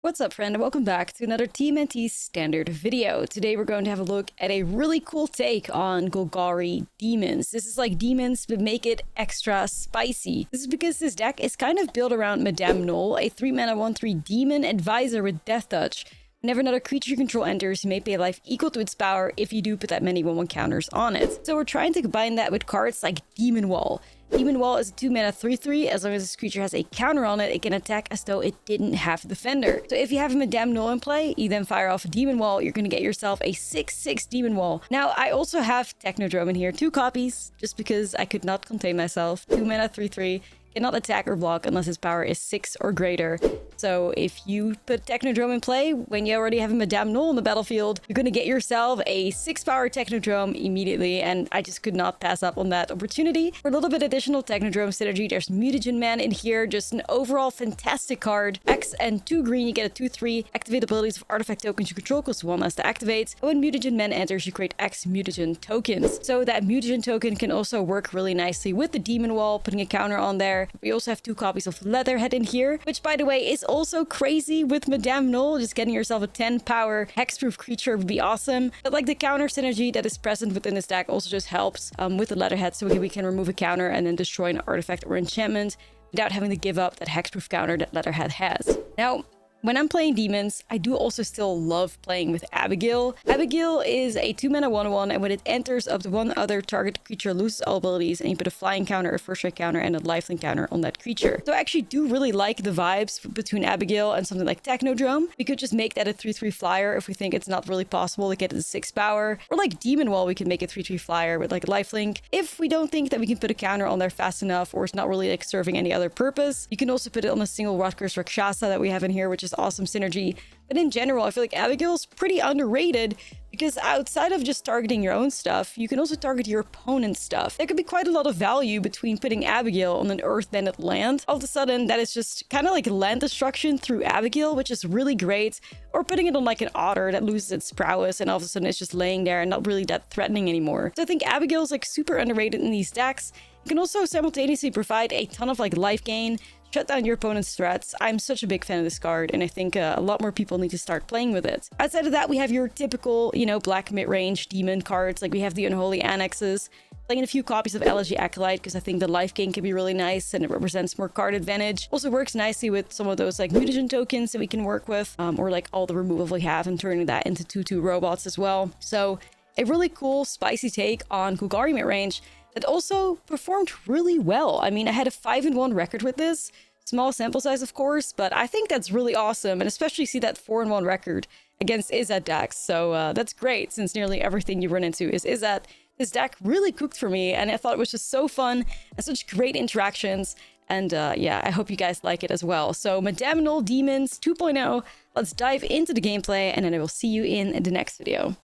What's up, friend, and welcome back to another TMNT standard video. Today we're going to have a look at a really cool take on Golgari Demons. This is like Demons, but make it extra spicy. This is because this deck is kind of built around Madame Null, a 3-mana 1/3 Demon Advisor with Death Touch. Whenever another creature you control enters, you may pay a life equal to its power if you do put that many 1/1 counters on it. So we're trying to combine that with cards like Demon Wall. Demon Wall is a 2-mana 3/3. As long as this creature has a counter on it, it can attack as though it didn't have Defender. So if you have a Madame Null in play, you then fire off a Demon Wall, you're going to get yourself a 6/6 Demon Wall. Now, I also have Technodrome in here, 2 copies, just because I could not contain myself. 2-mana 3/3. Cannot attack or block unless his power is 6 or greater. So if you put Technodrome in play when you already have a Madame Null on the battlefield, you're going to get yourself a 6-power Technodrome immediately, and I just could not pass up on that opportunity. For a little bit additional Technodrome synergy, there's Mutagen Man in here, just an overall fantastic card. X and 2 green, you get a 2/3. Activate abilities of artifact tokens you control, costs 1 less to activate. And when Mutagen Man enters, you create X Mutagen tokens. So that Mutagen token can also work really nicely with the Demon Wall, putting a counter on there. We also have 2 copies of Leatherhead in here, which, by the way, is also crazy with Madame Null. Just getting yourself a 10-power hexproof creature would be awesome. But like the counter synergy that is present within this deck also just helps with the Leatherhead, so we can remove a counter and then destroy an artifact or enchantment without having to give up that hexproof counter that Leatherhead has. Now, when I'm playing Demons, I do also still love playing with Abigail. Abigail is a 2-mana 1/1, and when it enters, up to 1 other target creature loses all abilities, and you put a flying counter, a first strike counter, and a lifelink counter on that creature. So I actually do really like the vibes between Abigail and something like Technodrome. We could just make that a 3/3 flyer if we think it's not really possible to get it to 6 power. Or like Demon Wall, we can make a 3/3 flyer with like a lifelink. If we don't think that we can put a counter on there fast enough, or it's not really like serving any other purpose, you can also put it on a single Rutgers Rakshasa that we have in here, which is awesome synergy. But in general, I feel like Abigail's pretty underrated because outside of just targeting your own stuff, you can also target your opponent's stuff. There could be quite a lot of value between putting Abigail on an earth-bended land. All of a sudden, that is just kind of like land destruction through Abigail, which is really great. Or putting it on like an otter that loses its prowess and all of a sudden it's just laying there and not really that threatening anymore. So I think Abigail's like super underrated in these decks. It can also simultaneously provide a ton of like life gain, shut down your opponent's threats. I'm such a big fan of this card, and I think a lot more people need to start playing with it. Outside of that, we have your typical, black mid-range demon cards. Like we have the Unholy Annexes. Playing a few copies of LSG Acolyte because I think the life gain can be really nice and it represents more card advantage. Also works nicely with some of those like mutagen tokens that we can work with, or like all the removal we have and turning that into 2/2 robots as well. So a really cool, spicy take on Golgari mid-range that also performed really well. I mean, I had a 5-1 record with this. Small sample size, of course, but I think that's really awesome, and especially see that 4-1 record against Izzet decks. So that's great, since nearly everything you run into is Izzet. This deck really cooked for me, and I thought it was just so fun and such great interactions. And yeah, I hope you guys like it as well. So Madame Null Demons 2.0, let's dive into the gameplay, and then I will see you in the next video.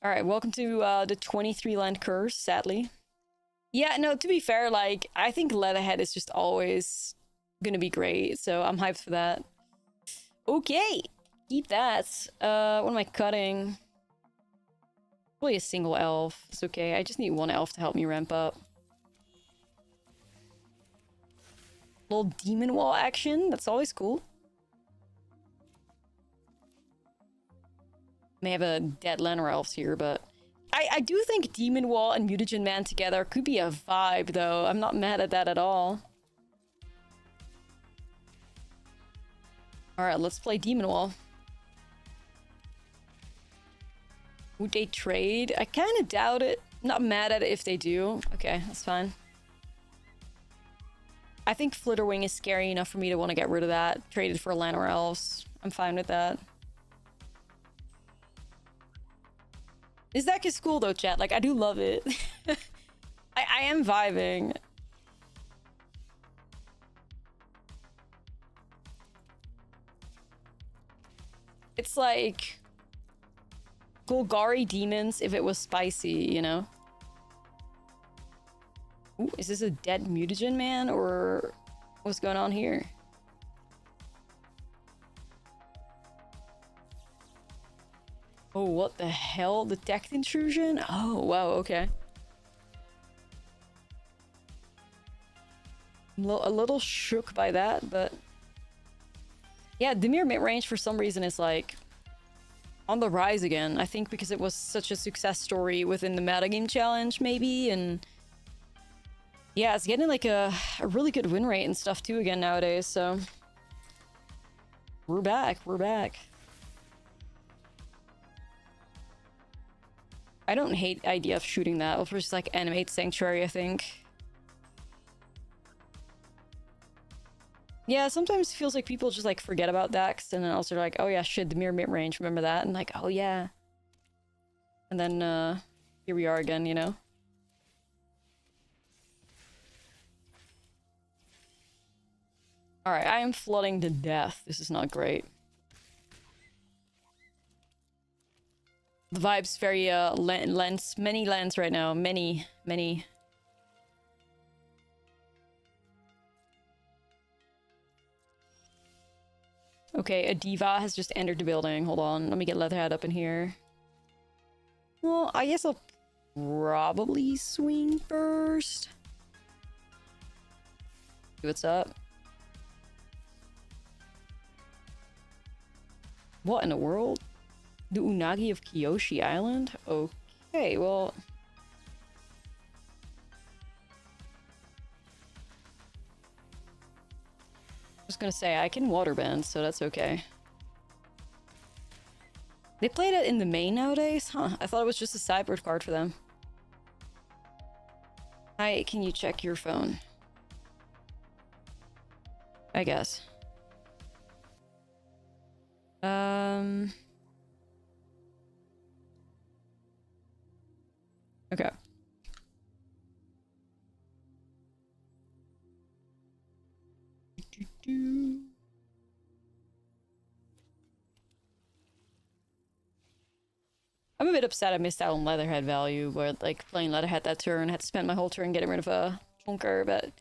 All right, welcome to the 23 land curse, sadly. Yeah, no, to be fair, like, I think Leatherhead is just always gonna be great, so I'm hyped for that. Okay, keep that. What am I cutting? Probably a single elf. It's okay, I just need 1 elf to help me ramp up. Little Demon Wall action, that's always cool. May have a dead land or elves here, but I do think Demon Wall and Mutagen Man together could be a vibe, though. I'm not mad at that at all. Alright, let's play Demon Wall. Would they trade? I kind of doubt it. Not mad at it if they do. Okay, that's fine. I think Flitterwing is scary enough for me to want to get rid of that. Trade it for land or elves. I'm fine with that. This deck is cool though, chat. Like, I do love it. I am vibing. It's like Golgari Demons if it was spicy, you know? Ooh, is this a dead Mutagen Man or what's going on here? Oh, what the hell? Detect intrusion? Oh, wow, okay. I'm a little shook by that, but Yeah, Dimir mid-range for some reason is like on the rise again. I think because it was such a success story within the metagame challenge, maybe, and yeah, it's getting like a really good win rate and stuff too again nowadays, so we're back, we're back. I don't hate the idea of shooting that. I'll just like animate Sanctuary, I think. Yeah, sometimes it feels like people just like forget about decks and then also like, oh yeah, shit, the mirror mid-range, remember that? And like, oh yeah. And then here we are again, you know? Alright, I am flooding to death. This is not great. The vibe's very lens, many lands right now, many. Okay, a diva has just entered the building. Hold on, let me get Leatherhead up in here. Well, I guess I'll probably swing first. See what's up. What in the world? The Unagi of Kyoshi Island? Okay, well... I was gonna say, I can waterbend, so that's okay. They play that in the main nowadays? Huh, I thought it was just a sideboard card for them. Hi, can you check your phone? I guess. Okay. I'm a bit upset I missed out on Leatherhead value, but like playing Leatherhead that turn, had to spend my whole turn getting rid of a Chunker, but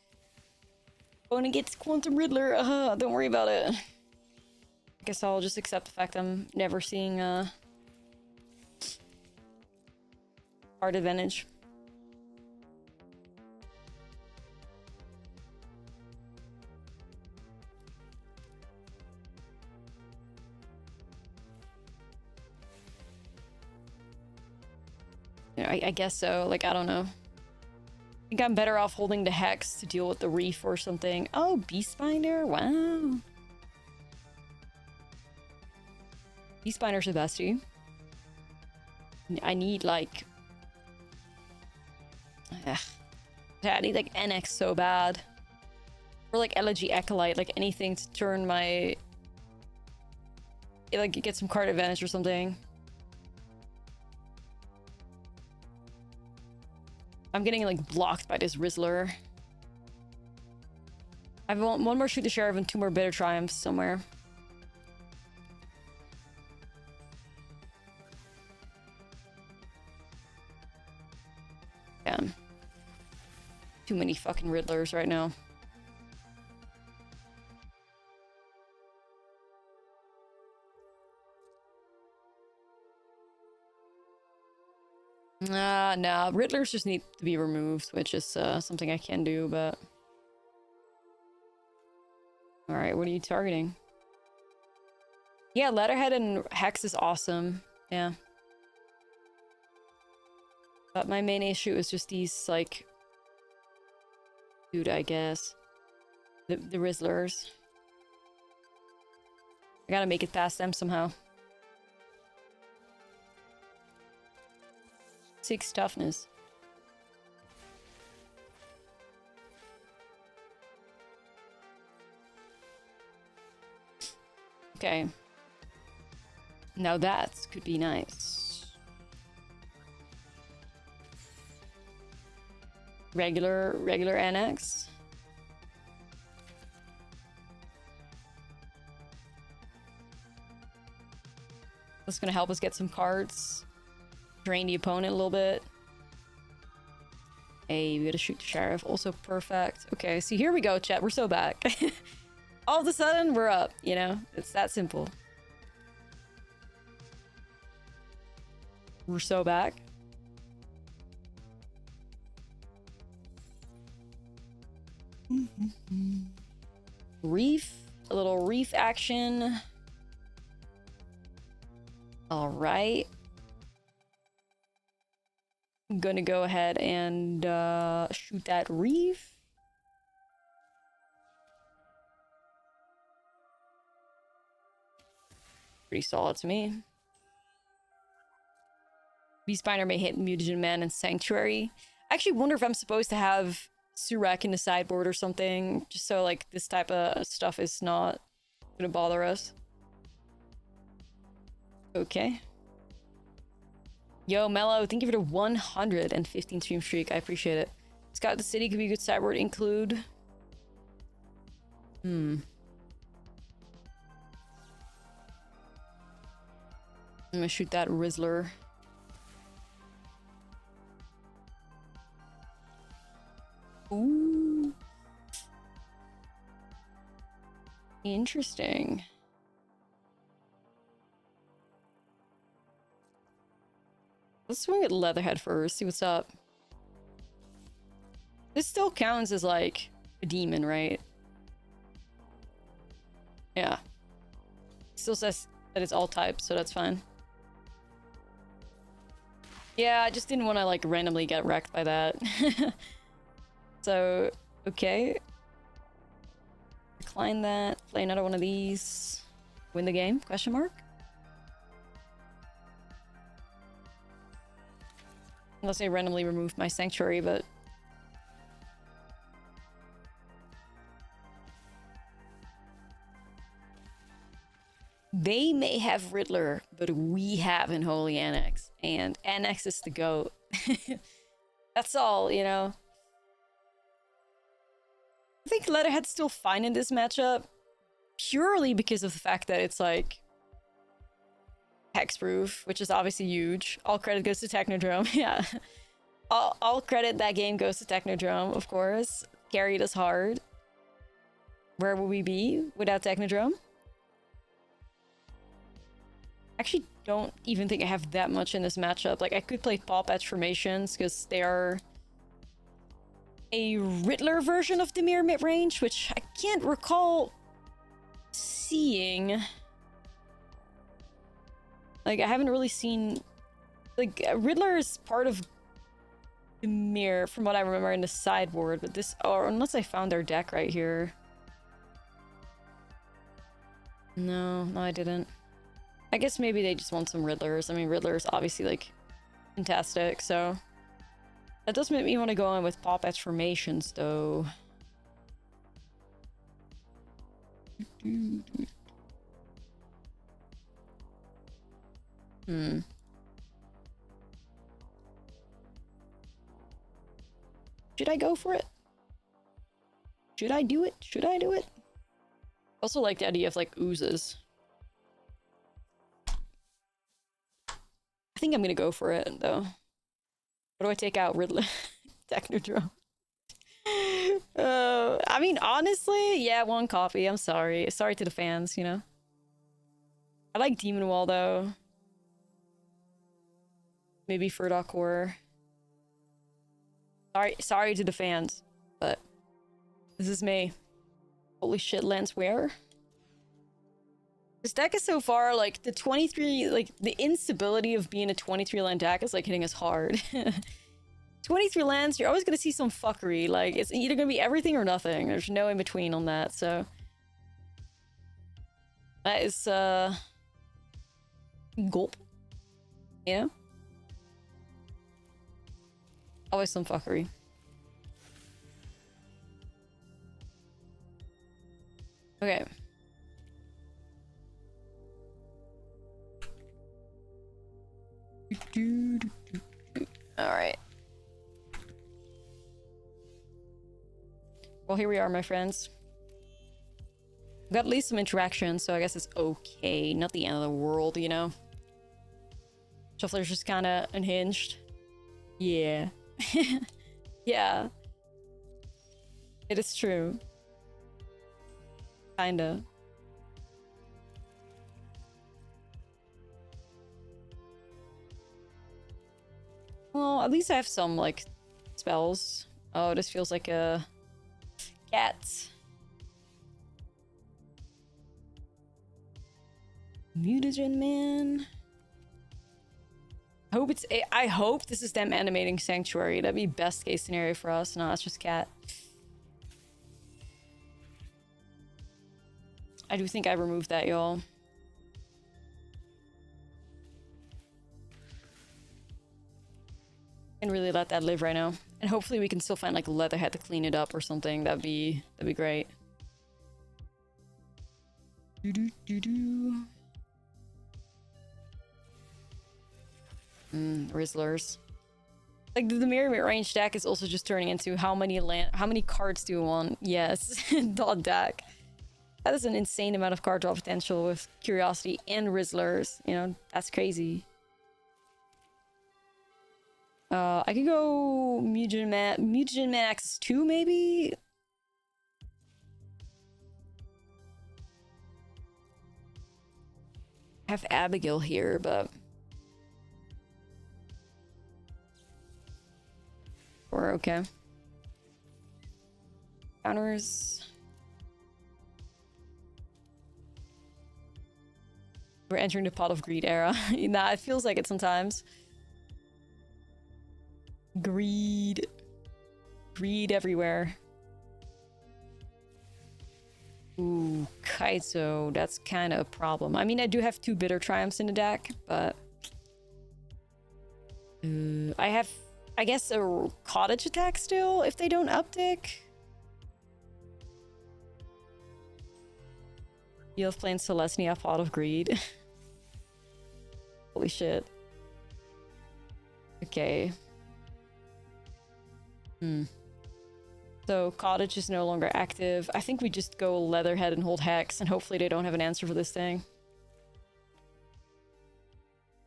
opponent gets Quantum Riddler, don't worry about it. I guess I'll just accept the fact I'm never seeing card advantage. Yeah, I guess so. Like, I don't know. I think I'm better off holding the Hex to deal with the Reef or something. Oh, Beastbinder? Wow. Beastbinder's a bestie. I need, like... Ugh. Yeah, I need, like, NX so bad. Or, like, Elegy Acolyte. Like, anything to turn my... Like, get some card advantage or something. I'm getting, like, blocked by this Rizzler. I have one more Shoot the Sheriff and 2 more Bitter Triumphs somewhere. Damn. Too many fucking Riddlers right now. Nah, Riddlers just need to be removed, which is something I can do, but... Alright, what are you targeting? Yeah, Letterhead and Hex is awesome. Yeah. But my main issue is just these, like... Dude, I guess. The Rizzlers. I gotta make it past them somehow. 6 toughness. Okay. Now that could be nice. Regular NX. That's gonna help us get some cards. Drain the opponent a little bit. Hey, we gotta Shoot the Sheriff. Also perfect. Okay, so here we go, chat. We're so back. All of a sudden, we're up, you know? It's that simple. We're so back. Reef. a little reef action. All right. I'm gonna go ahead and shoot that reef. Pretty solid to me. Beastbinder may hit Mutagen Man and Sanctuary. I actually wonder if I'm supposed to have Surek in the sideboard or something, just so like this type of stuff is not gonna bother us. Okay. Yo, Mello, thank you for the 115 stream streak. I appreciate it. Scout the City could be a good sideboard include. I'm gonna shoot that Rizzler. Ooh. Interesting. Let's swing at Leatherhead first, see what's up. This still counts as like a demon, right? Yeah. Still says that it's all types, so that's fine. Yeah, I just didn't want to like randomly get wrecked by that. So, okay. Decline that. Play another one of these. Win the game? Question mark? Unless I randomly remove my Sanctuary, but... They may have Riddler, but we have in Holy Annex. And Annex is the GOAT. That's all, you know? I think Leatherhead's still fine in this matchup. Purely because of the fact that it's like... hexproof, which is obviously huge. All credit goes to Technodrome, yeah. All credit that game goes to Technodrome, of course. Carried us hard. Where would we be without Technodrome? Actually don't even think I have that much in this matchup. Like, I could play Pop Edge Formations, because they are a Riddler version of Dimir mid-range, which I can't recall seeing. Like, I haven't really seen... Like, Riddler is part of Dimir, from what I remember in the sideboard, but this... Or unless I found their deck right here. No, I didn't. I guess maybe they just want some Riddlers. I mean, Riddler is obviously, like, fantastic, so... That does make me want to go in with Pop Edge Formations, though. Should I go for it? Should I do it? Should I do it? Also like the idea of, like, oozes. I think I'm gonna go for it, though. What do I take out? Riddler? Technodrome. I mean, honestly, yeah, one copy. I'm sorry. Sorry to the fans, you know? I like Demon Wall, though. Maybe Furdock Horror. Sorry to the fans, but this is me. Holy shit, Lance Ware. This deck is so far, like, the 23, like, the instability of being a 23 land deck is, like, hitting us hard. 23 lands, you're always gonna see some fuckery. Like, it's either gonna be everything or nothing. There's no in between on that, so. That is, gulp. You know? Always some fuckery. Okay. Alright. Well, here we are, my friends. We've got at least some interaction, so I guess it's okay. Not the end of the world, you know? Shuffler's just kind of unhinged. Yeah. Yeah. It is true. Kinda. Well, at least I have some, like, spells. Oh, this feels like a cat. Mutagen Man. I hope this is them animating Sanctuary. That'd be best case scenario for us. No, it's just cat. I do think I removed that, y'all. And really let that live right now. And hopefully we can still find like Leatherhead to clean it up or something. That'd be great. Rizzlers. Like the mirror range deck is also just turning into how many cards do you want? Yes, dot deck. That is an insane amount of card draw potential with Curiosity and Rizzlers. You know, that's crazy. I could go Mutagen Man Access 2 maybe? I have Abigail here, but we're okay. Counters. We're entering the Pot of Greed era. Nah, it feels like it sometimes. Greed. Greed everywhere. Ooh, Kaito. That's kind of a problem. I mean, I do have 2 Bitter Triumphs in the deck, but... I have, I guess, a Cottage attack still, if they don't uptick. You have playing Celestia Pot of Greed. Holy shit. Okay. So Cottage is no longer active. I think we just go Leatherhead and hold Hex, and hopefully they don't have an answer for this thing.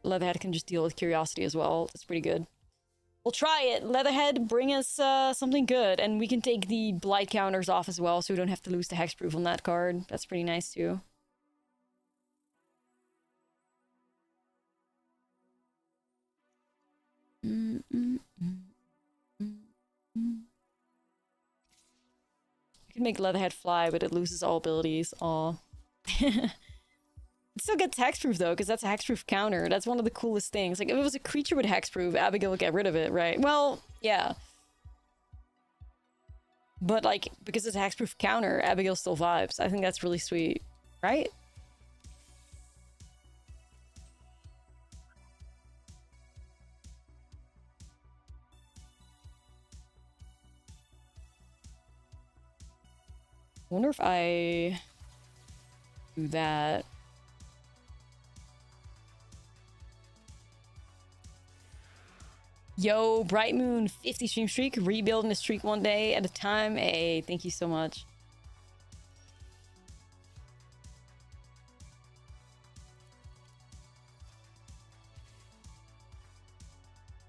Leatherhead can just deal with Curiosity as well. That's pretty good. We'll try it. Leatherhead, bring us something good, and we can take the Blight counters off as well, so we don't have to lose the Hexproof on that card. That's pretty nice too. You can make Leatherhead fly, but it loses all abilities. Aw. It still gets hexproof though, because that's a hexproof counter. That's one of the coolest things. Like, if it was a creature with hexproof, Abigail would get rid of it, right? Well, yeah. But like, because it's a hexproof counter, Abigail still vibes. I think that's really sweet, right? I wonder if I do that. Yo, Bright Moon 50 stream streak, rebuilding the streak one day at a time. Hey, thank you so much.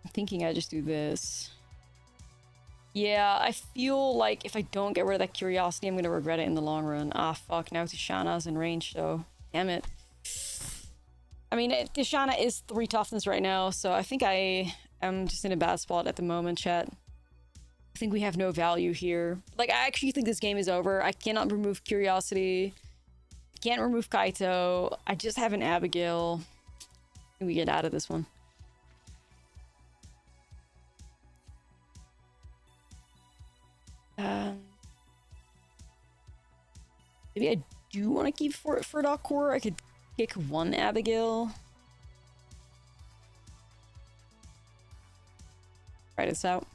I'm thinking I just do this. Yeah, I feel like if I don't get rid of that Curiosity, I'm gonna regret it in the long run. Ah, fuck, now Tishana's in range, though. Damn it. I mean, Tishana is 3 toughness right now, so I think I am just in a bad spot at the moment, chat. I think we have no value here. Like, I actually think this game is over. I cannot remove Curiosity. Can't remove Kaito. I just have an Abigail. I think we get out of this one. Maybe I do want to keep Furdok Core. I could kick 1 Abigail. Try this out.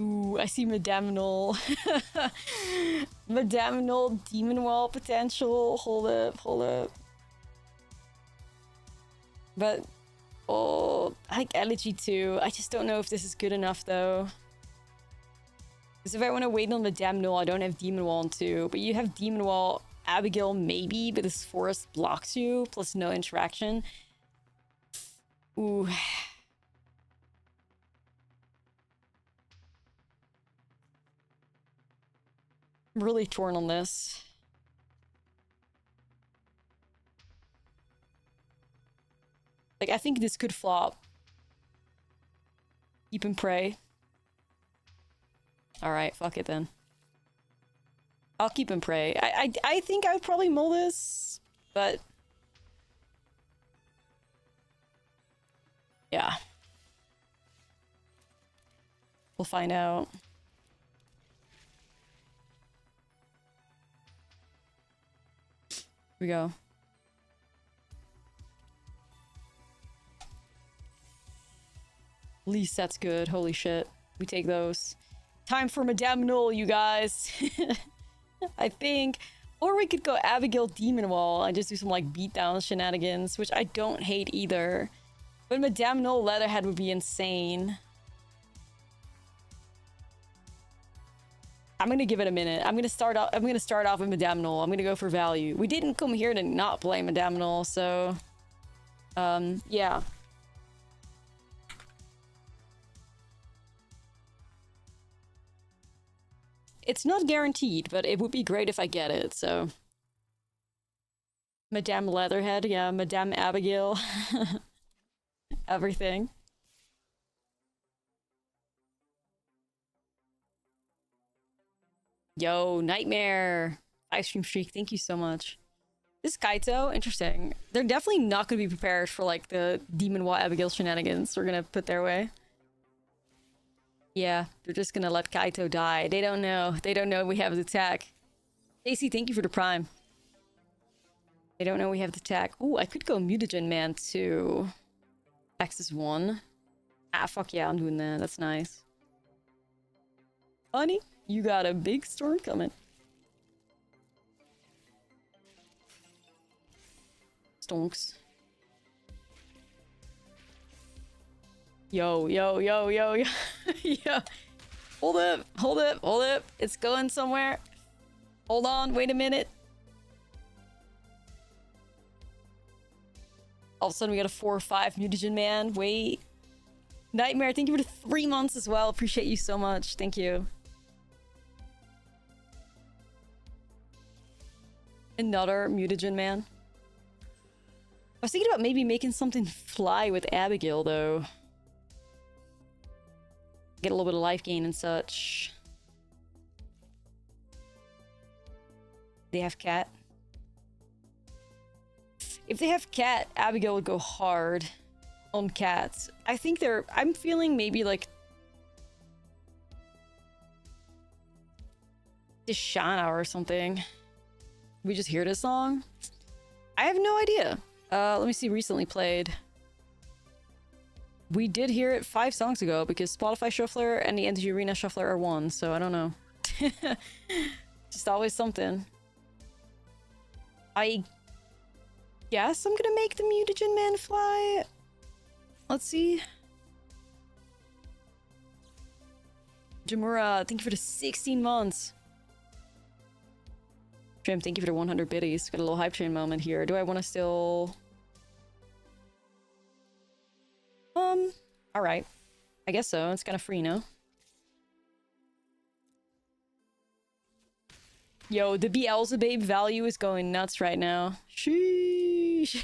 Ooh, I see Madaminal. Madaminal Demon Wall potential. Hold up, hold up. But, oh, I like Elegy too. I just don't know if this is good enough though. Because if I want to wait on the Damnul, I don't have Demon Wall on 2. But you have Demon Wall, Abigail maybe, but this forest blocks you, plus no interaction. Ooh. I'm really torn on this. Like, I think this could flop. Keep and pray. Alright, fuck it then. I'll keep and pray. I think I would probably mull this, but Yeah. We'll find out. Here we go. At least that's good. Holy shit. We take those. Time for Madame Null, you guys. I think. Or we could go Abigail Demon Wall and just do some like beatdown shenanigans, which I don't hate either. But Madame Null Leatherhead would be insane. I'm gonna give it a minute. I'm gonna start off with Madame Null. I'm gonna go for value. We didn't come here to not play Madame Null, so yeah. It's not guaranteed, but it would be great if I get it, so. Madame Leatherhead, yeah, Madame Abigail. Everything. Yo, Nightmare! 5-stream streak, thank you so much. This Kaito, interesting. They're definitely not going to be prepared for, like, the Demon Wall Abigail shenanigans we're going to put their way. Yeah, they're just gonna let Kaito die. They don't know. They don't know we have the attack. AC, thank you for the prime. They don't know we have the attack. Ooh, I could go Mutagen Man too. Axis 1. Ah, fuck yeah, I'm doing that. That's nice. Honey, you got a big storm coming. Stonks. Yo, yo, yo, yo, yo. Yo. Hold up, hold up, hold up. It's going somewhere. Hold on, wait a minute. All of a sudden we got a 4 or 5 Mutagen Man. Wait. Nightmare, thank you for the 3 months as well. Appreciate you so much. Thank you. Another Mutagen Man. I was thinking about maybe making something fly with Abigail though. Get a little bit of life gain and such. They have cat. If they have cat, Abigail would go hard on cats. I think they're... I'm feeling maybe like... Dishana or something. We just hear this song? I have no idea. Let me see, recently played. We did hear it 5 songs ago because Spotify Shuffler and the MTG Arena Shuffler are one, so I don't know. Just always something. I guess I'm gonna make the Mutagen Man fly. Let's see. Jamura, thank you for the 16 months. Trim, thank you for the 100 biddies. Got a little hype train moment here. Do I want to still... Alright. I guess so. It's kind of free, no? Yo, the Beelzebub value is going nuts right now. Sheesh.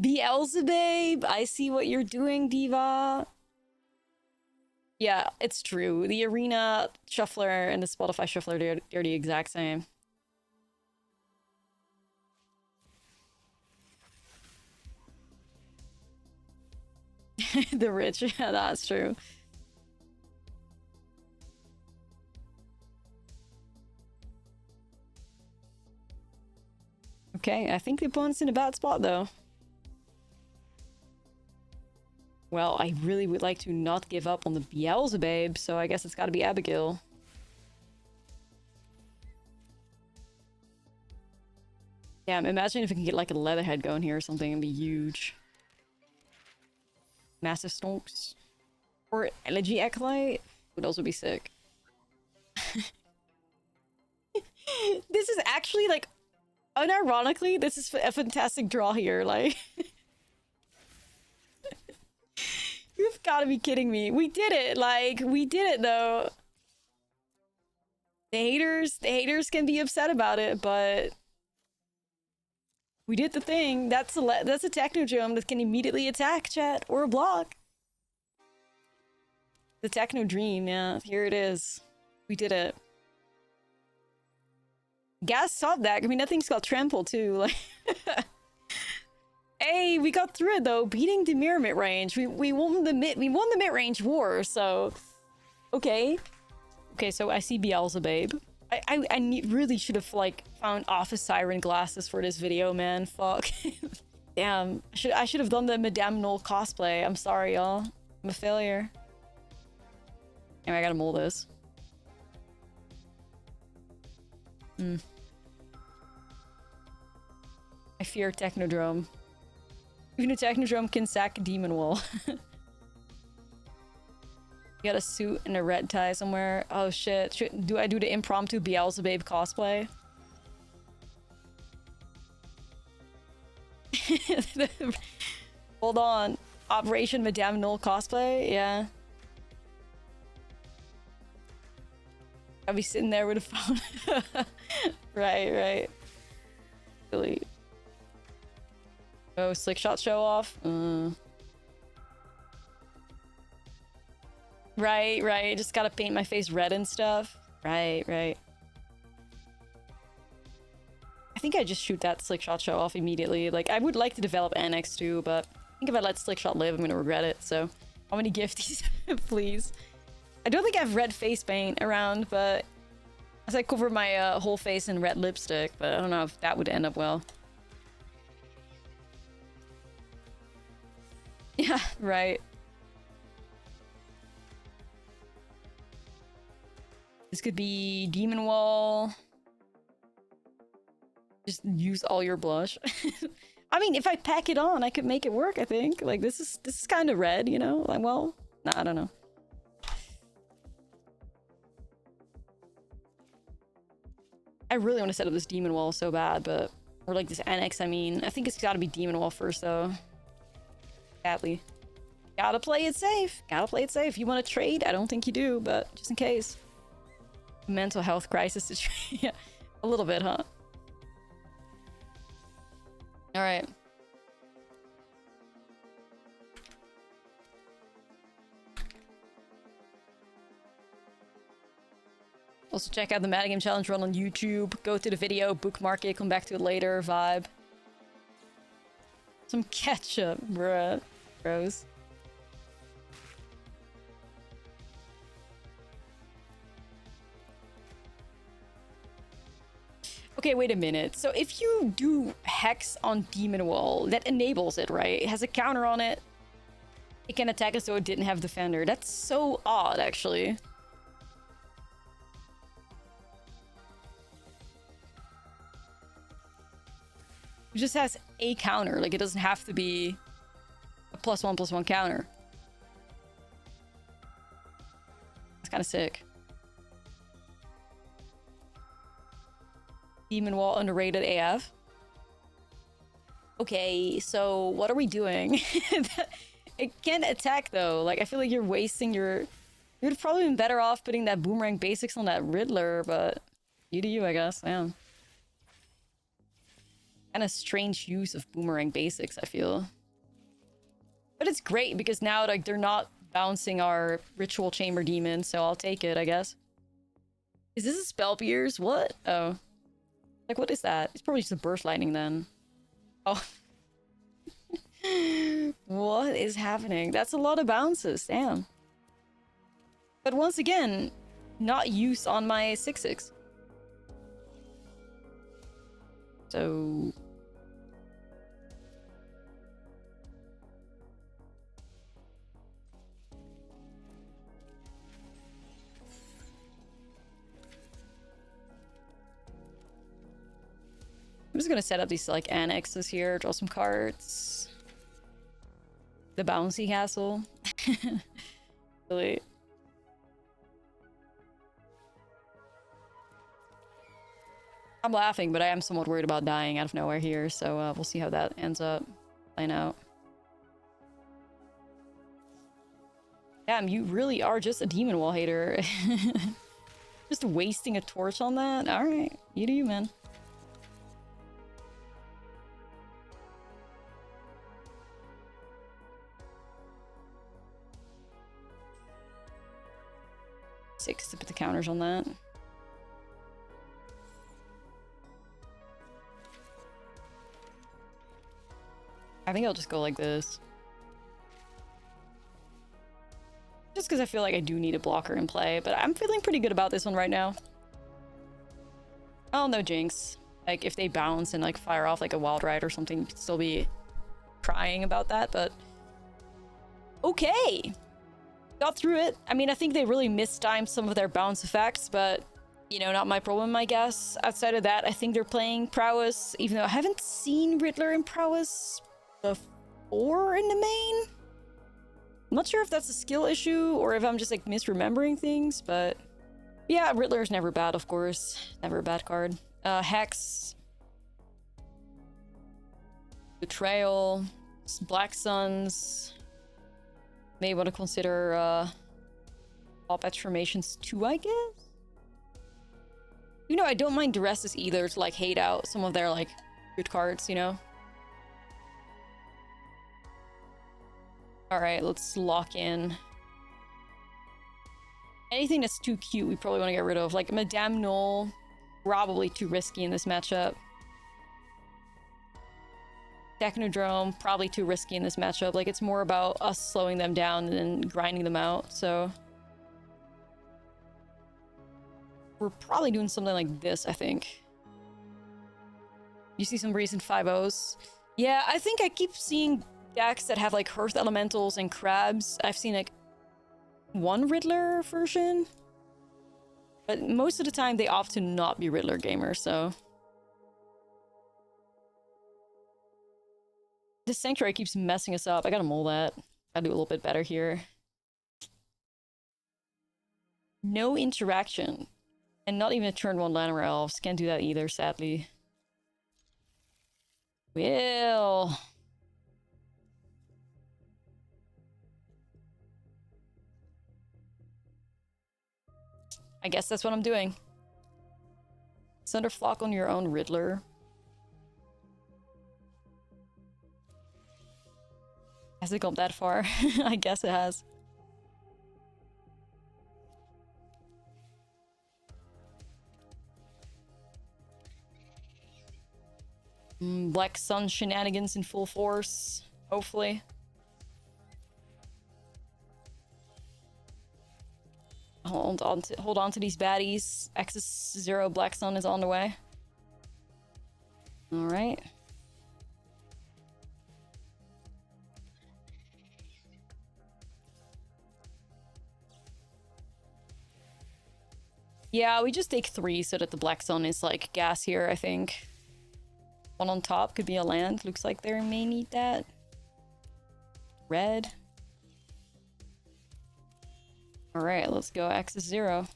Beelzebub! I see what you're doing, Diva. Yeah, it's true. The Arena Shuffler and the Spotify Shuffler, they're the exact same. The rich, yeah, that's true. Okay, I think the opponent's in a bad spot, though. Well, I really would like to not give up on the Beelzebub, so I guess it's gotta be Abigail. Yeah, imagine if we can get like a Leatherhead going here or something, it'd be huge. Massive Stonks. Or Elegy Acolyte would also be sick. This is actually like, unironically, this is a fantastic draw here, like. You've got to be kidding me. We did it, like, we did it though. The haters can be upset about it, but we did the thing. That's a Technodrome that can immediately attack, chat, or block. The Techno Dream, yeah, here it is. We did it. Gas solved that. I mean, that thing's got trample too. Like, Hey, we got through it though, beating the mirror mid range. We won the mid range war. So, okay, So I see Beelzebub. Really should have like found Office Siren glasses for this video, man. Fuck. Damn. I should have done the Madame Null cosplay. I'm sorry, y'all. I'm a failure. Anyway, I gotta mold this. I fear Technodrome. Even a Technodrome can sack a Demon Wall. You got a suit and a red tie somewhere. Oh shit. Do I do the impromptu Beelzebub cosplay? Hold on. Operation Madame Null cosplay? Yeah. I'll be sitting there with a phone. Right. Really. Oh, slick shot show off. Right. Just gotta paint my face red and stuff. Right. I think I just shoot that slick shot show off immediately. Like, I would like to develop Annex too, but I think if I let slick shot live, I'm gonna regret it. So, how many gifties, please? I don't think I have red face paint around, but as I cover my whole face in red lipstick, but I don't know if that would end up well. Yeah, right. This could be Demon Wall. Just use all your blush. I mean, if I pack it on, I could make it work, I think. Like, this is kind of red, you know? Like, well, nah, I don't know. I really want to set up this Demon Wall so bad, but... Or, like, this Annex, I mean. I think it's gotta be Demon Wall first, though. Badly. Gotta play it safe. You want to trade? I don't think you do, but just in case. Mental health crisis to trade. Yeah, a little bit, huh? Alright. Also check out the Mad Game Challenge run on YouTube. Go to the video, bookmark it, come back to it later, vibe. Some ketchup, bruh. Bros. Okay, wait a minute. So if you do Hex on Demon Wall, that enables it, right? It has a counter on it. It can attack as though it didn't have Defender. That's so odd, actually. It just has a counter. Like, it doesn't have to be a +1/+1 counter. It's kind of sick. Demon Wall underrated AF. Okay, so what are we doing? It can attack though. Like, I feel like you're wasting your... You would have probably been better off putting that Boomerang Basics on that Riddler, but you do you, I guess. Yeah. Kind of strange use of Boomerang Basics, I feel. But it's great because now, like, they're not bouncing our Ritual Chamber Demon, so I'll take it, I guess. Is this a Spell Pierce? What? Oh. Like, what is that? It's probably just a Burst Lightning then. Oh. What is happening? That's a lot of bounces, damn. But once again, not use on my 6/6. So... I'm just gonna set up these, like, annexes here, draw some cards. The Bouncy Castle. Really. I'm laughing, but I am somewhat worried about dying out of nowhere here, so we'll see how that ends up playing out. Damn, you really are just a Demon Wall hater. Just wasting a torch on that? Alright, you do you, man. Six to put the counters on that. I think I'll just go like this. Just because I feel like I do need a blocker in play, but I'm feeling pretty good about this one right now. Oh, no jinx. Like, if they bounce and, like, fire off, like, a wild ride or something, you'd still be crying about that, but... Okay! Got through it. I mean, I think they really mistimed some of their bounce effects, but, you know, not my problem, I guess. Outside of that, I think they're playing Prowess, even though I haven't seen Riddler in Prowess before in the main. I'm not sure if that's a skill issue or if I'm just, like, misremembering things, but... Yeah, Riddler is never bad, of course. Never a bad card. Hex. Betrayal. Black Suns. May want to consider, Pop Transformations 2, I guess? You know, I don't mind Duresses either to, like, hate out some of their, like, good cards, you know? Alright, let's lock in. Anything that's too cute, we probably want to get rid of. Like, Madame Null, probably too risky in this matchup. Technodrome, probably too risky in this matchup. Like, it's more about us slowing them down than grinding them out, so... We're probably doing something like this, I think. You see some recent 5-0s? Yeah, I think I keep seeing decks that have, like, Hearth Elementals and Crabs. I've seen, like, one Riddler version. But most of the time, they opt to not be Riddler gamers, so... This Sanctuary keeps messing us up. I gotta mull that. Gotta do a little bit better here. No interaction. And not even a turn 1 Llanowar Elves. Can't do that either, sadly. Will. I guess that's what I'm doing. Thunderflock on your own Riddler. Has it gone that far? I guess it has. Black Sun shenanigans in full force, hopefully. Hold on to these baddies. X0 Black Sun is on the way. Alright. Yeah, we just take 3 so that the Black Sun is like gas here, I think. 1 on top could be a land. Looks like they may need that. Red. Alright, let's go X0.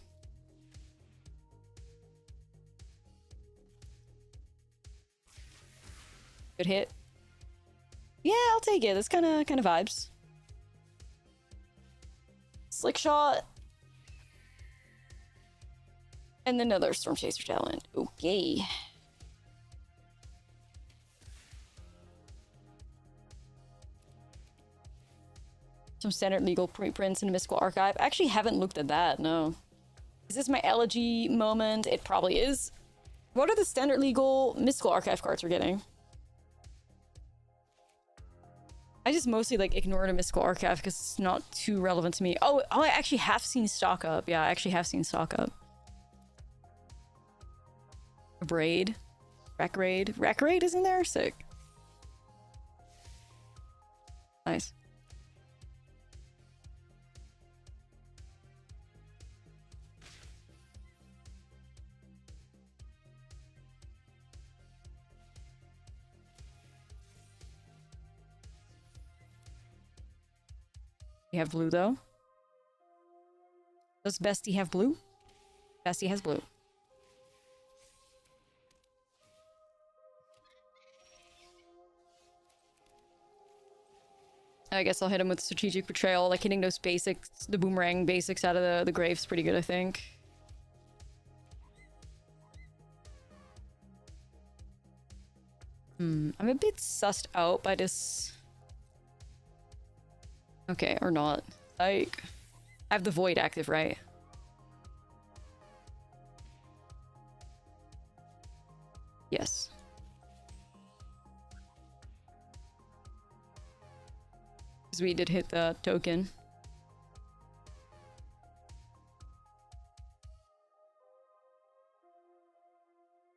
Good hit. Yeah, I'll take it. That's kind of vibes. Slick shot. And another Storm Chaser talent. Okay. Some standard legal preprints in the Mystical Archive. I actually haven't looked at that, no. Is this my elegy moment? It probably is. What are the standard legal Mystical Archive cards we're getting? I just mostly like ignore the Mystical Archive because it's not too relevant to me. Oh, I actually have seen Stock Up. Yeah, I actually have seen Stock Up. Braid. Rack Raid. Rack Raid isn't there? Sick. Nice. You have blue, though. Does Bestie have blue? Bestie has blue. I guess I'll hit him with Strategic Betrayal. Like, hitting those basics, the boomerang basics out of the grave's pretty good, I think. I'm a bit sussed out by this... Okay, or not. Like, I have the Void active, right? Yes. Because we did hit the token.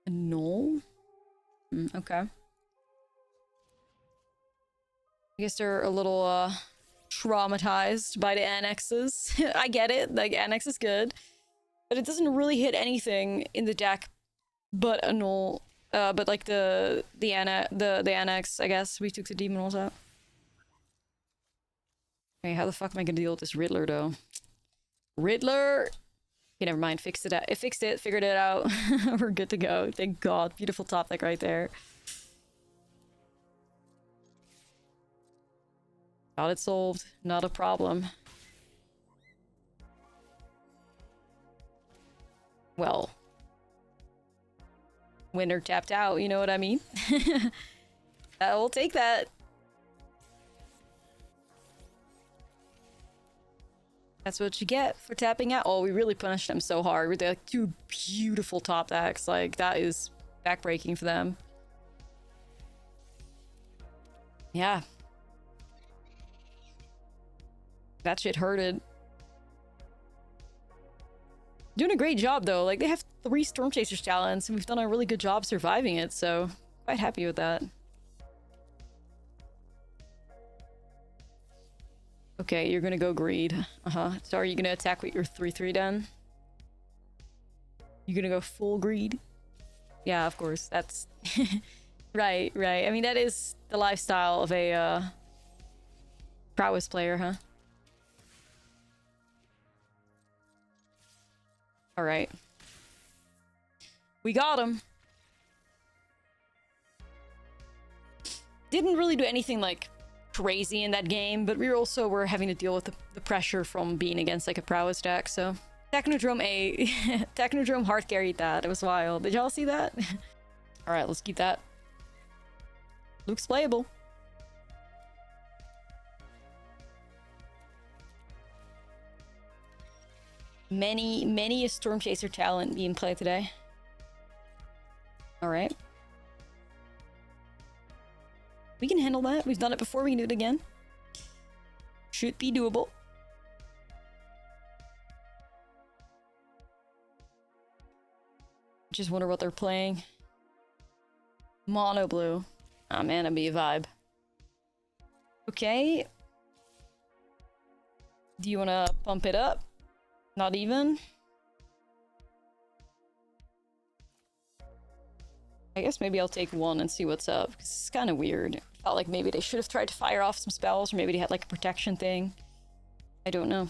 No. Okay. I guess they're a little traumatized by the annexes. I get it. Like, annex is good, but it doesn't really hit anything in the deck but a null. But like the annex, I guess. We took the demon rolls out. Okay, how the fuck am I gonna deal with this Riddler though? Riddler! Okay, never mind. Fixed it out. It fixed it, figured it out. We're good to go. Thank God. Beautiful top deck right there. Got it solved. Not a problem. Well. Winner tapped out, you know what I mean? I will take that. That's what you get for tapping out. Oh, we really punished them so hard with like 2 beautiful top decks. Like, that is backbreaking for them. Yeah. That shit hurted. Doing a great job though. Like, they have 3 Storm Chasers talents and we've done a really good job surviving it, so quite happy with that. Okay, you're gonna go greed. So are you gonna attack with your 3/3 then? You're gonna go full greed? Yeah, of course. That's right. I mean, that is the lifestyle of a prowess player, huh? All right. We got him. Didn't really do anything like crazy in that game, but we also were having to deal with the pressure from being against like a prowess deck, so Technodrome A Technodrome hard carried that. It was wild. Did y'all see that? All right, let's keep that. Looks playable. Many a Storm Chaser talent being played today. All right. We can handle that. We've done it before. We can do it again. Should be doable. Just wonder what they're playing. Mono blue. Ah, man, that'd be a vibe. Okay. Do you want to pump it up? Not even? I guess maybe I'll take 1 and see what's up, because it's kind of weird. Felt like maybe they should have tried to fire off some spells, or maybe they had like a protection thing. I don't know.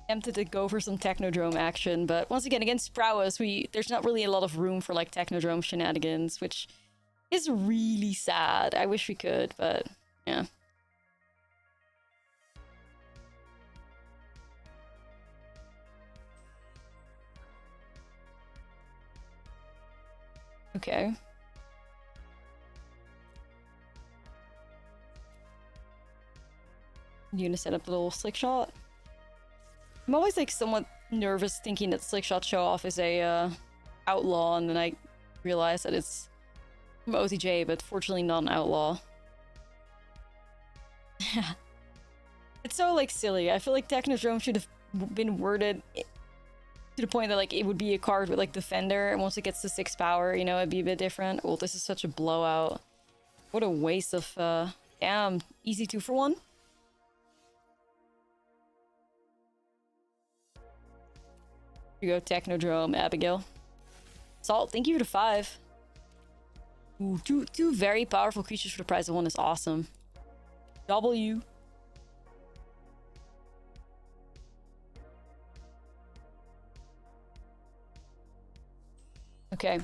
Tempted to go for some Technodrome action, but once again, against prowess, there's not really a lot of room for like Technodrome shenanigans, which is really sad. I wish we could, but yeah. Okay. You gonna set up a little slick shot? I'm always like somewhat nervous thinking that slick shot show off is a outlaw, and then I realize that it's from OTJ, but fortunately not an outlaw. It's so like silly. I feel like Technodrome should have been worded to the point that like it would be a card with like Defender, and once it gets to 6 power, you know, it'd be a bit different. Oh, this is such a blowout. What a waste of damn, easy 2 for 1. Here you go, Technodrome, Abigail. Salt, thank you for the 5. Ooh, two very powerful creatures for the price of 1 is awesome. W. Okay.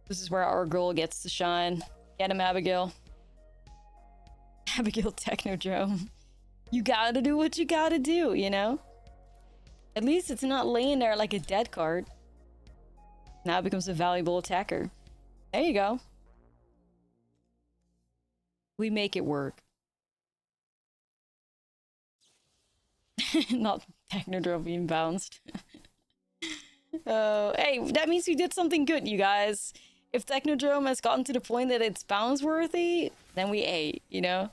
This is where our girl gets to shine. Get him, Abigail. Abigail Technodrome. You gotta do what you gotta do, you know? At least it's not laying there like a dead card. Now it becomes a valuable attacker. There you go. We make it work. Not Technodrome being bounced. Oh, hey, that means we did something good, you guys. If Technodrome has gotten to the point that it's bounce worthy, then we ate, you know?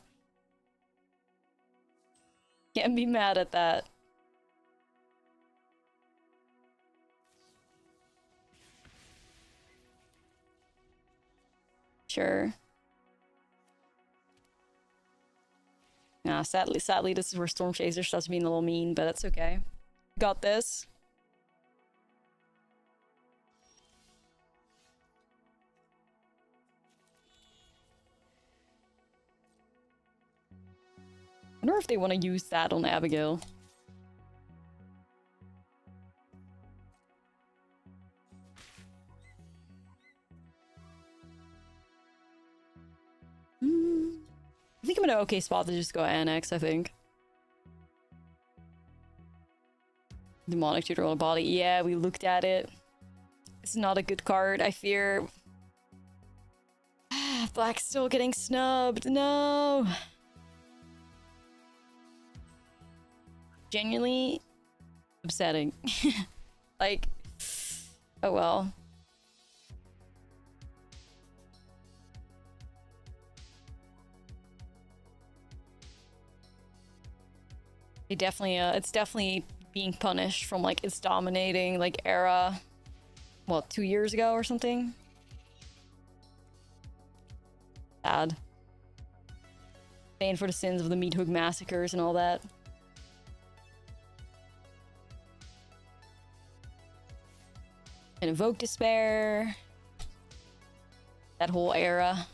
Can't be mad at that. Sure. Nah, sadly, this is where Storm Chaser starts being a little mean, but that's okay. Got this. I wonder if they want to use that on Abigail. I think I'm in an okay spot to just go Annex, I think. Demonic Tutor on a body. Yeah, we looked at it. It's not a good card, I fear. Black's still getting snubbed. No! Genuinely upsetting. Like, oh well. It definitely, it's definitely being punished from like its dominating like era. Well, 2 years ago or something. Sad. Paying for the sins of the Meat Hook massacres and all that. And Evoke Despair. That whole era.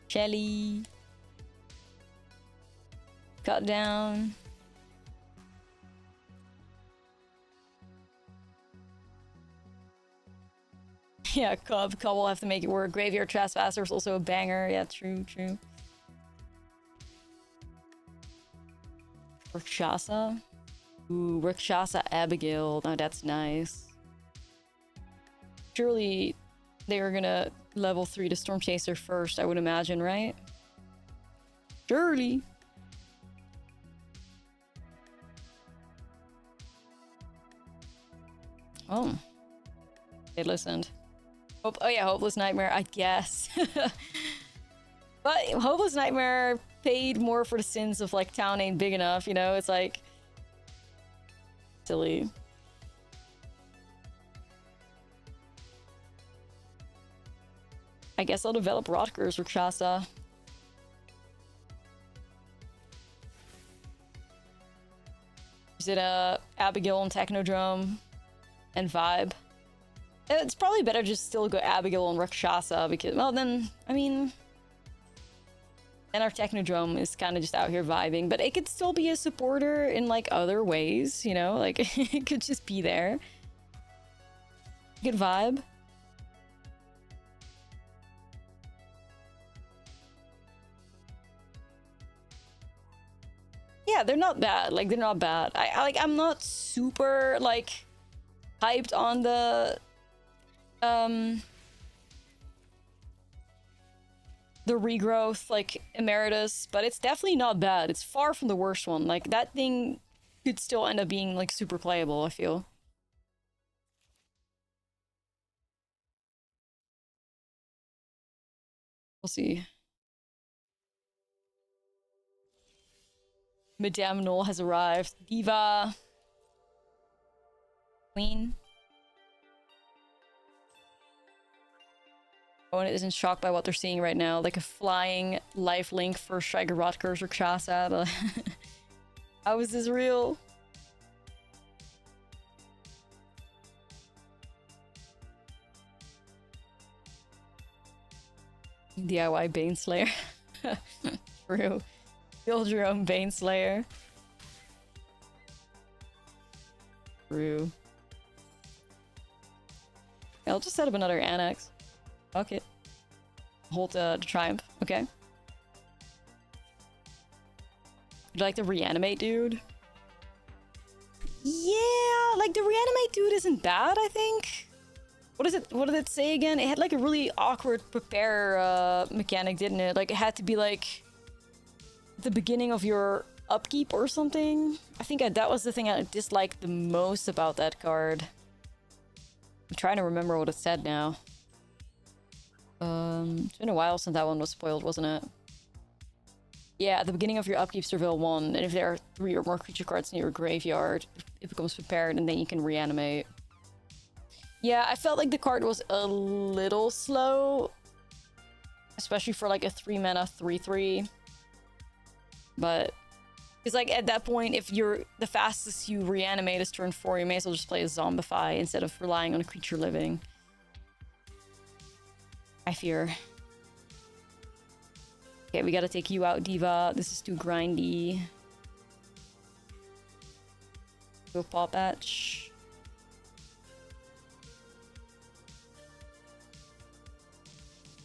Shelly. Cut down. Yeah, Cub will have to make it work. Graveyard Trespasser is also a banger. Yeah, true. Rakshasa. Ooh, Rakshasa Abigail. Oh, that's nice. Surely they were gonna level 3 the Storm Chaser first, I would imagine, right? Surely. Oh. They listened. Oh yeah, Hopeless Nightmare, I guess. But Hopeless Nightmare paid more for the sins of like town ain't big enough, you know? It's like silly. I guess I'll develop Rotger's Rakshasa. Is it Abigail and Technodrome and Vibe? It's probably better just still go Abigail and Rakshasa because, well, then, I mean, then our Technodrome is kind of just out here vibing, but it could still be a supporter in like other ways, you know, like it could just be there. Good vibe. Yeah, they're not bad. Like, they're not bad. I'm not super like hyped on the regrowth like Emeritus, but it's definitely not bad. It's far from the worst one. Like, that thing could still end up being like super playable, I feel. We'll see. Madame Null has arrived. Diva. Queen. Owen isn't shocked by what they're seeing right now. Like a flying lifelink for Striker Rotger's Rakshasa. How is this real? DIY Baneslayer. True. Build your own Baneslayer. True. I'll just set up another annex. Fuck it. Hold the Triumph. Okay. Would you like to reanimate, dude? Yeah, like the reanimate dude isn't bad, I think. What did it say again? It had like a really awkward prepare mechanic, didn't it? Like it had to be like the beginning of your upkeep or something. I think that was the thing I disliked the most about that card. I'm trying to remember what it said now. It's been a while since that one was spoiled, wasn't it? Yeah, at the beginning of your upkeep, surveil 1, and if there are 3 or more creature cards in your graveyard, it becomes prepared, and then you can reanimate. Yeah, I felt like the card was a little slow, especially for like a 3-mana 3/3. But it's like at that point, if you're the fastest you reanimate is turn 4, you may as well just play a Zombify instead of relying on a creature living. I fear. Okay, we gotta take you out, Diva. This is too grindy. Go Paw Patch.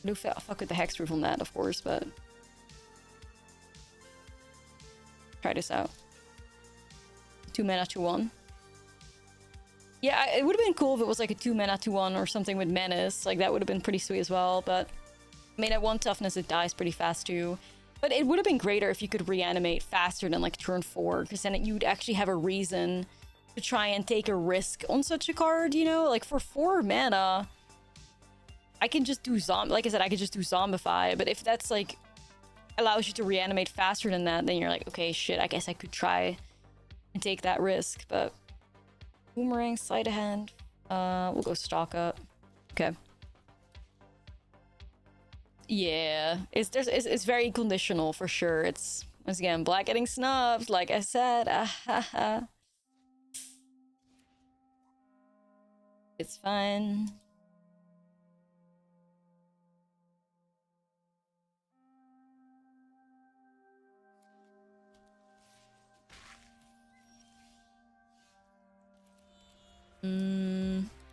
No fuck with the hexproof on that, of course, but try this out. 2 mana 2/1. Yeah, it would have been cool if it was like a 2 mana 2/1 or something with Menace. Like, that would have been pretty sweet as well, but I mean, at 1 toughness, it dies pretty fast too. But it would have been greater if you could reanimate faster than like turn 4, because then you'd actually have a reason to try and take a risk on such a card, you know? Like, for 4 mana, I can just do like I said, I could just do Zombify, but if that's like allows you to reanimate faster than that, then you're like, okay, shit, I guess I could try and take that risk. But Boomerang, sleight of hand. We'll go stock up. Okay. Yeah, it's very conditional for sure. It's, once again, Black getting snubbed, like I said. It's fine.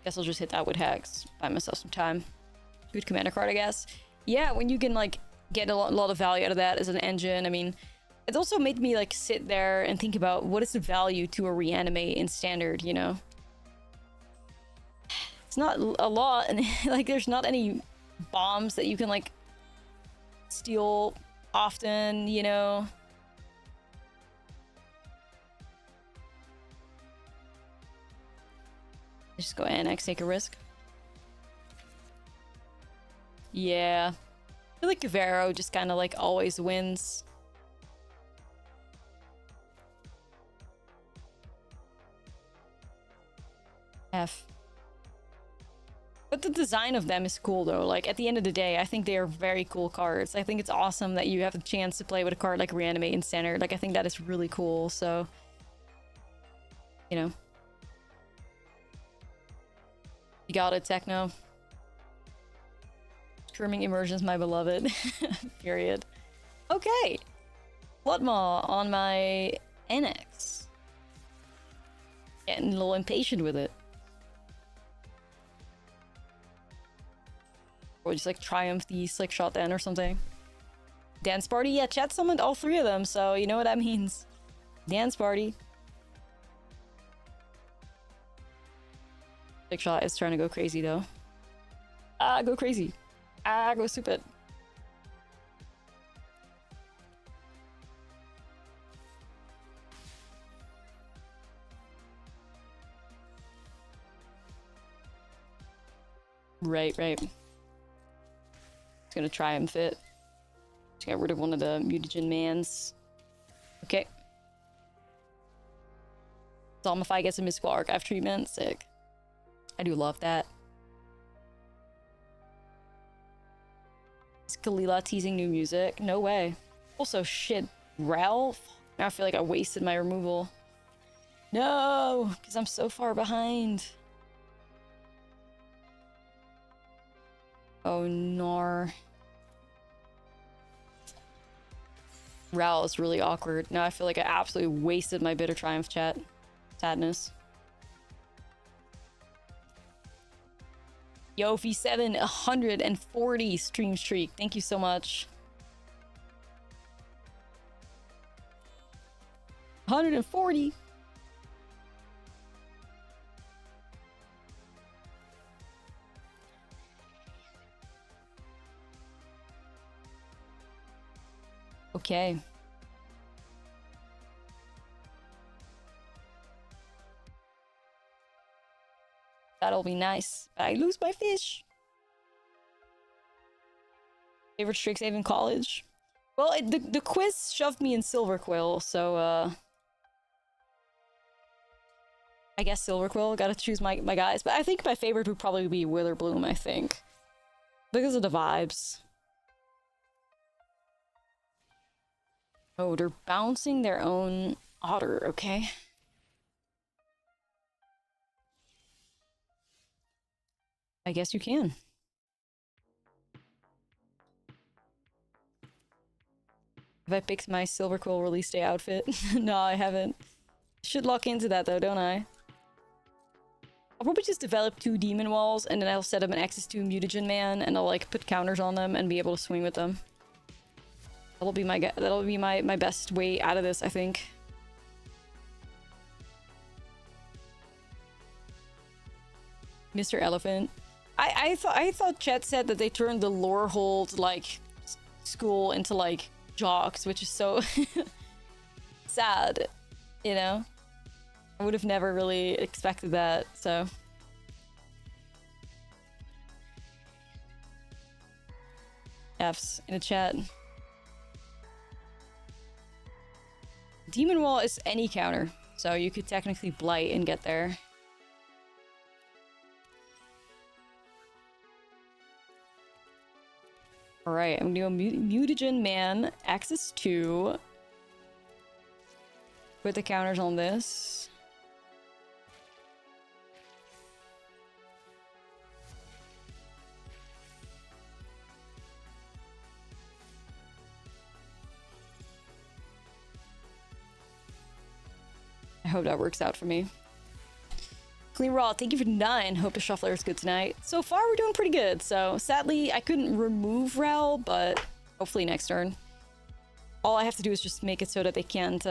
Guess I'll just hit that with Hex. Buy myself some time. Good commander card, I guess. Yeah, when you can, like, get a lot of value out of that as an engine. I mean, it also made me, like, sit there and think about what is the value to a reanimate in standard, you know? It's not a lot, and, like, there's not any bombs that you can, like, steal often, you know? Just go annex, take a risk. Yeah. I feel like Cavero just kind of like always wins. F. But the design of them is cool though. Like, at the end of the day, I think they are very cool cards. I think it's awesome that you have the chance to play with a card like Reanimate in Standard. Like, I think that is really cool, so... You know. You got it, Techno. Screaming Immersion's my beloved. Period. Okay. Bloodmaw on my NX. Getting a little impatient with it. Or just like triumph the slick shot then or something. Dance Party? Yeah, chat summoned all 3 of them, so you know what that means. Dance Party. Slick shot is trying to go crazy though. Ah, go crazy. Ah, go stupid. Right. Just gonna try and fit. Just got rid of one of the mutagen mans. Okay. Zombify gets a mystical archive treatment. Sick. I do love that. Is Kalila teasing new music? No way. Also, shit. Ralph? Now I feel like I wasted my removal. No! Because I'm so far behind. Oh, no. Ral is really awkward. Now I feel like I absolutely wasted my Bitter Triumph chat. Sadness. Yo, V7, 140 stream streak. Thank you so much. 140. Okay. That'll be nice. I lose my fish. Favorite Strixhaven in college? Well, the quiz shoved me in Silverquill, so I guess Silverquill. Gotta choose my guys. But I think my favorite would probably be Witherbloom, I think. Because of the vibes. Oh, they're bouncing their own otter, okay. I guess you can. Have I picked my Silverquill release day outfit? No, I haven't. Should lock into that though, don't I? I'll probably just develop 2 demon walls and then I'll set up an access to Mutagen Man and I'll like put counters on them and be able to swing with them. That'll be my best way out of this, I think. Mr. Elephant. I thought Chet said that they turned the Lorehold like school into like jocks, which is so sad, you know? I would have never really expected that, so. F's in the chat. Demon Wall is any counter, so you could technically blight and get there. Alright, I'm gonna do a Mutagen Man, access 2. Put the counters on this. I hope that works out for me. Clean Raw, thank you for 9. Hope the Shuffler is good tonight. So far, we're doing pretty good. So, sadly, I couldn't remove Rel, but hopefully next turn. All I have to do is just make it so that they can't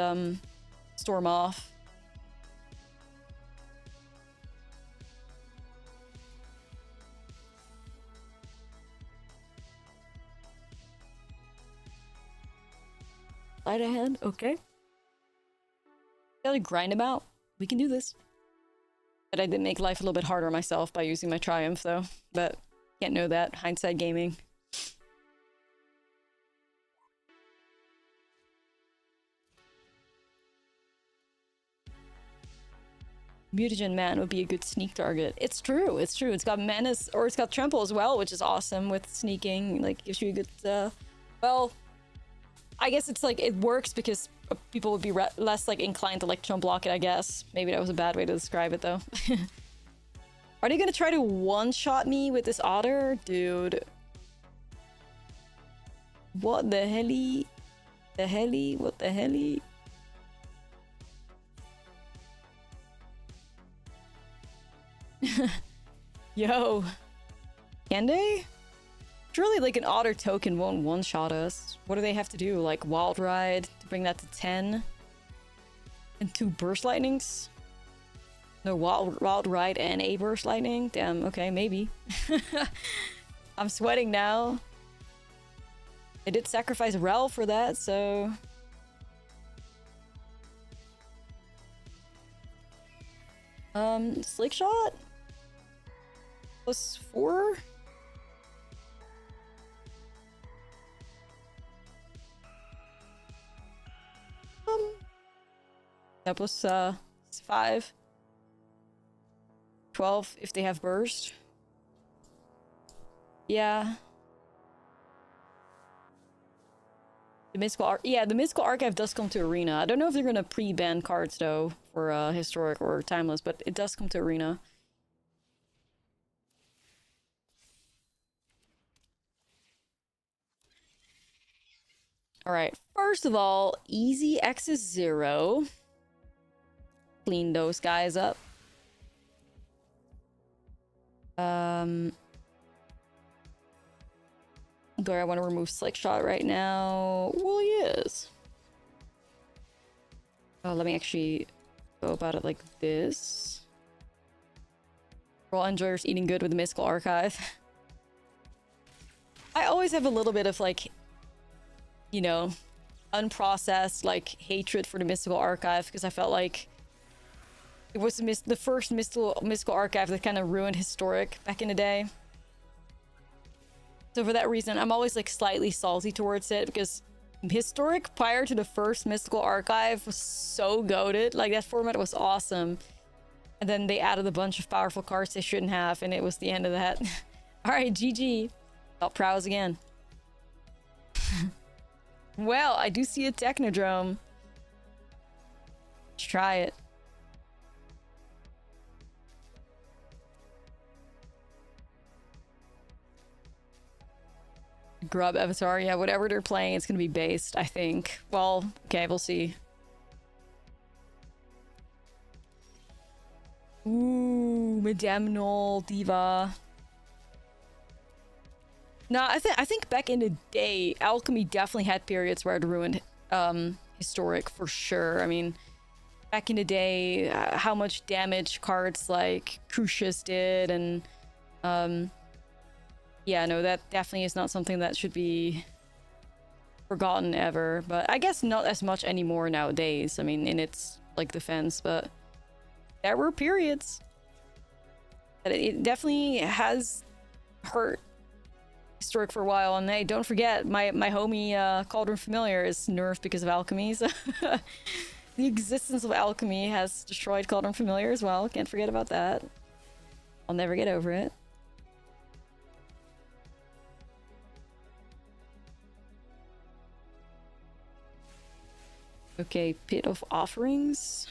storm off. Light ahead, okay. Gotta grind them out. We can do this. But I did make life a little bit harder myself by using my Triumph, though. But can't know that. Hindsight gaming. Mutagen Man would be a good sneak target. It's true, it's true. It's got Menace, or it's got Trample as well, which is awesome with sneaking. Like, gives you a good, well, I guess it's like, it works because people would be less, like, inclined to, like, chump block it, I guess. Maybe that was a bad way to describe it, though. Are they gonna try to one-shot me with this otter? Dude. What the helly? The helly? What the helly? Yo. Can they? Surely like an otter token won't one-shot us. What do they have to do? Like Wild Ride to bring that to 10? And 2 Burst Lightnings? No, Wild Ride and a Burst Lightning? Damn, okay, maybe. I'm sweating now. I did sacrifice Rel for that, so... Slick Shot? +4? That plus 5. 12 if they have burst. Yeah. The Mystical Archive does come to Arena. I don't know if they're gonna pre-ban cards though for Historic or Timeless, but it does come to Arena. Alright, first of all, easy X's 0. Clean those guys up. Do I want to remove Slick Shot right now? Well, yes. Oh, let me actually go about it like this. We're all enjoyers eating good with the Mystical Archive. I always have a little bit of like, you know, unprocessed like hatred for the Mystical Archive because I felt like It was the first mystical archive that kind of ruined Historic back in the day. So for that reason, I'm always like slightly salty towards it, because Historic prior to the first mystical archive was so goated. Like, that format was awesome. And then they added a bunch of powerful cards they shouldn't have, and it was the end of that. Alright, GG. I'll prowse again. Well, I do see a Technodrome. Let's try it. Grub Avatar, yeah, whatever they're playing, it's gonna be based, I think. Well, okay, we'll see. Ooh, Madame Null, Diva. No, I think back in the day, Alchemy definitely had periods where it ruined Historic for sure. I mean, back in the day, how much damage cards like Crucius did, and yeah, no, that definitely is not something that should be forgotten ever. But I guess not as much anymore nowadays. I mean, in its like defense, but there were periods that it definitely has hurt Historic for a while. And hey, don't forget, my homie Cauldron Familiar is nerfed because of Alchemy. So the existence of Alchemy has destroyed Cauldron Familiar as well. Can't forget about that. I'll never get over it. Okay, Pit of Offerings.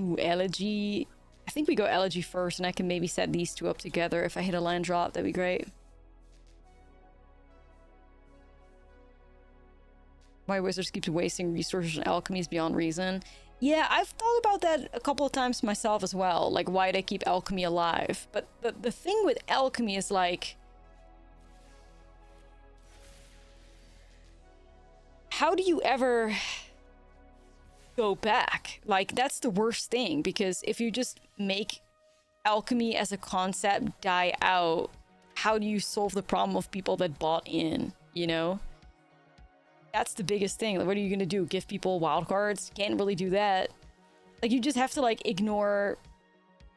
Ooh, Elegy. I think we go Elegy first, and I can maybe set these two up together. If I hit a land drop, that'd be great. Why Wizards keeps wasting resources on alchemies beyond reason. Yeah, I've thought about that a couple of times myself as well. Like, why they keep alchemy alive. But the thing with alchemy is, like, how do you ever go back? Like, that's the worst thing, because if you just make alchemy as a concept die out, how do you solve the problem of people that bought in, you know? That's the biggest thing. Like, what are you gonna do? Give people wildcards? Can't really do that. Like, you just have to, like, ignore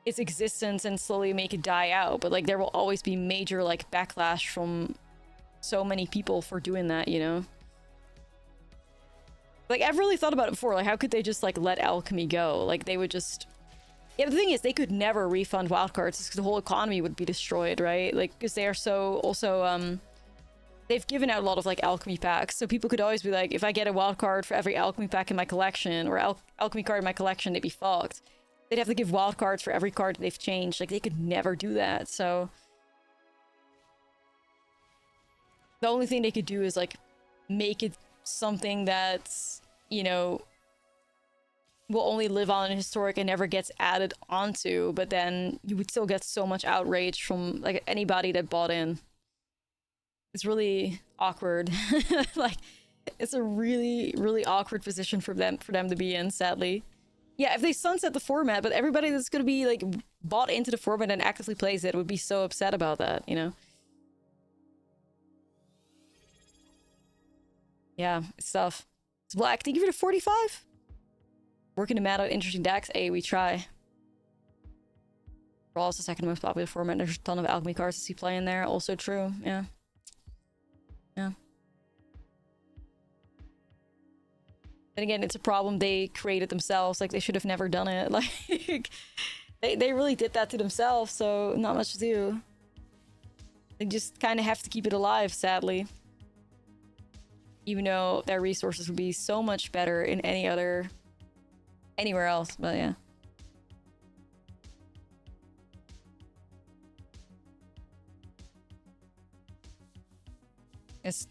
its existence and slowly make it die out. But, like, there will always be major, like, backlash from so many people for doing that, you know? Like, I've really thought about it before. Like, how could they just, like, let alchemy go? Like, they would just... Yeah, the thing is, they could never refund wildcards because the whole economy would be destroyed, right? Like, because they are so... Also, they've given out a lot of, like, alchemy packs. So people could always be like, if I get a wildcard for every alchemy pack in my collection, or alchemy card in my collection, they'd be fucked. They'd have to give wildcards for every card they've changed. Like, they could never do that, so... The only thing they could do is, like, make it something that's, you know, will only live on in Historic and never gets added onto, but then you would still get so much outrage from, like, anybody that bought in. It's really awkward. Like, it's a really, really awkward position for them to be in, sadly. Yeah, if they sunset the format, but everybody that's gonna be, like, bought into the format and actively plays it would be so upset about that, you know? Yeah, it's tough. It's black. Did you give it a 45? Working to mat out interesting decks. Hey, we try. Brawl is the second most popular format. There's a ton of alchemy cards to see play in there. Also true. Yeah. Yeah. And again, it's a problem they created themselves. Like, they should have never done it. Like, they really did that to themselves, so not much to do. They just kind of have to keep it alive, sadly. Even though their resources would be so much better in anywhere else, but yeah.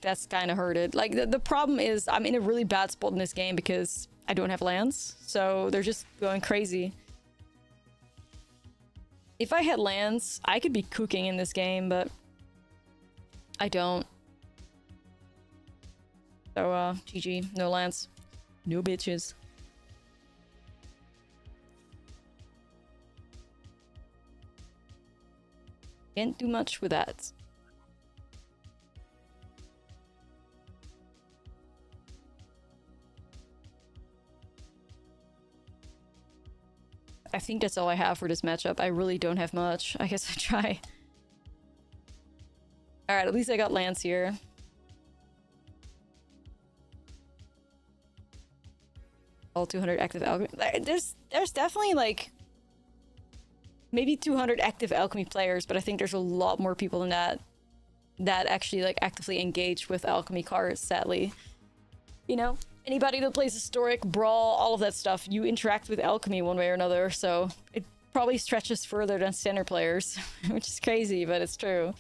That's kind of hurted. Like, the problem is I'm in a really bad spot in this game because I don't have lands, so they're just going crazy. If I had lands, I could be cooking in this game, but I don't. So, GG. No lands. No bitches. Can't do much with that. I think that's all I have for this matchup. I really don't have much. I guess I try. Alright, at least I got lands here. All 200 active alchemy. There's definitely like maybe 200 active alchemy players, but I think there's a lot more people than that actually like actively engage with alchemy cards, sadly. You know, anybody that plays Historic, Brawl, all of that stuff, you interact with alchemy one way or another, so it probably stretches further than standard players, which is crazy, but it's true.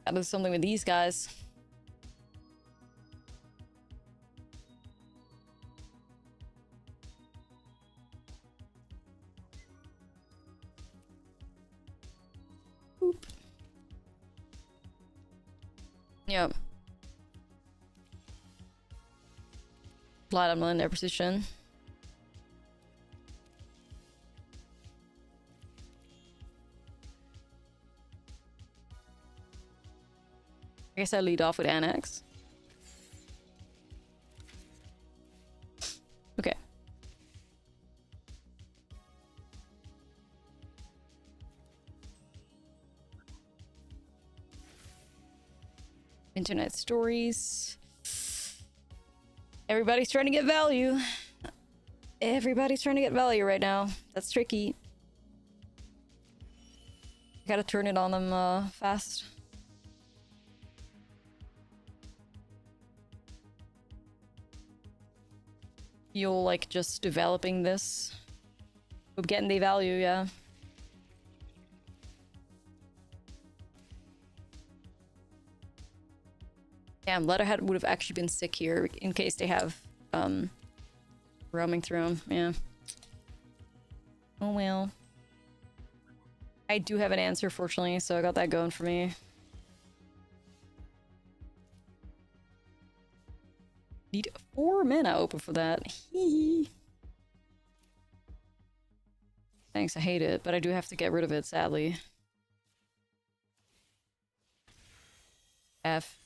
Gotta do something with these guys. Oop. Yep. Glad I'm not in their position. I guess I lead off with Annex. Okay. Internet stories. Everybody's trying to get value. Everybody's trying to get value right now. That's tricky. Gotta turn it on them fast. Feel like just developing this. Of getting the value, yeah. Damn, Letterhead would have actually been sick here in case they have roaming through them. Yeah. Oh well. I do have an answer, fortunately, so I got that going for me. Need 4 mana open for that. Thanks, I hate it, but I do have to get rid of it, sadly. F.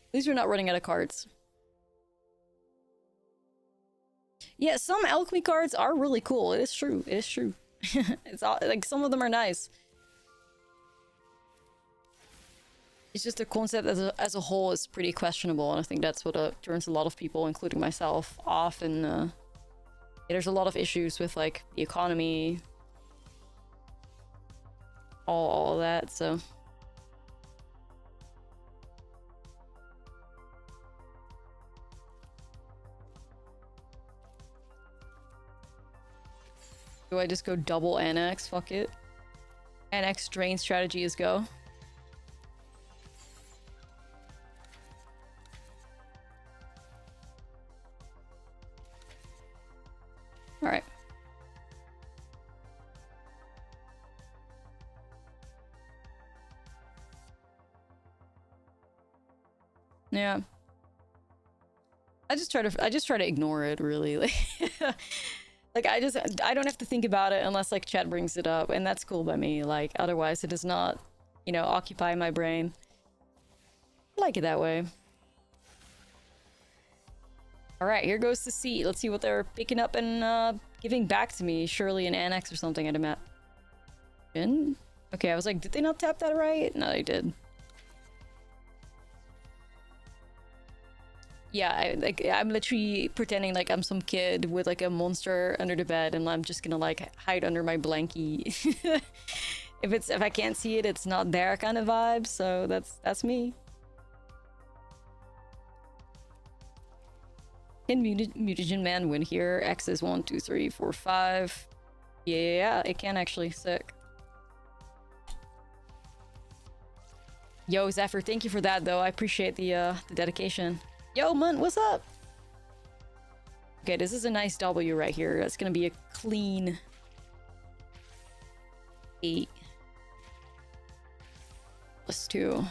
At least we're not running out of cards. Yeah, some alchemy cards are really cool. It is true. It is true. It's all, like, some of them are nice. It's just the concept as a whole is pretty questionable, and I think that's what turns a lot of people, including myself, off. And yeah, there's a lot of issues with like the economy, all of that. So do I just go double Annex? Fuck it. Annex drain strategy is go. Alright. Yeah. I just try to ignore it, really. Like I don't have to think about it unless like chat brings it up, and that's cool by me. Like otherwise it does not, you know, occupy my brain. I like it that way. Alright, here goes the seat. Let's see what they're picking up and giving back to me. Surely an Annex or something, I'd imagine. Okay, I was like, did they not tap that right? No, they did. Yeah, I'm literally pretending like I'm some kid with like a monster under the bed, and I'm just gonna like hide under my blankie. If I can't see it, it's not there kind of vibe. So that's me. Can Mutagen Man win here? X is 1, 2, 3, 4, 5. Yeah, it can actually. Sick. Yo, Zephyr, thank you for that though. I appreciate the dedication. Yo, Munt, what's up? Okay, this is a nice W right here. That's gonna be a clean 8 plus 2.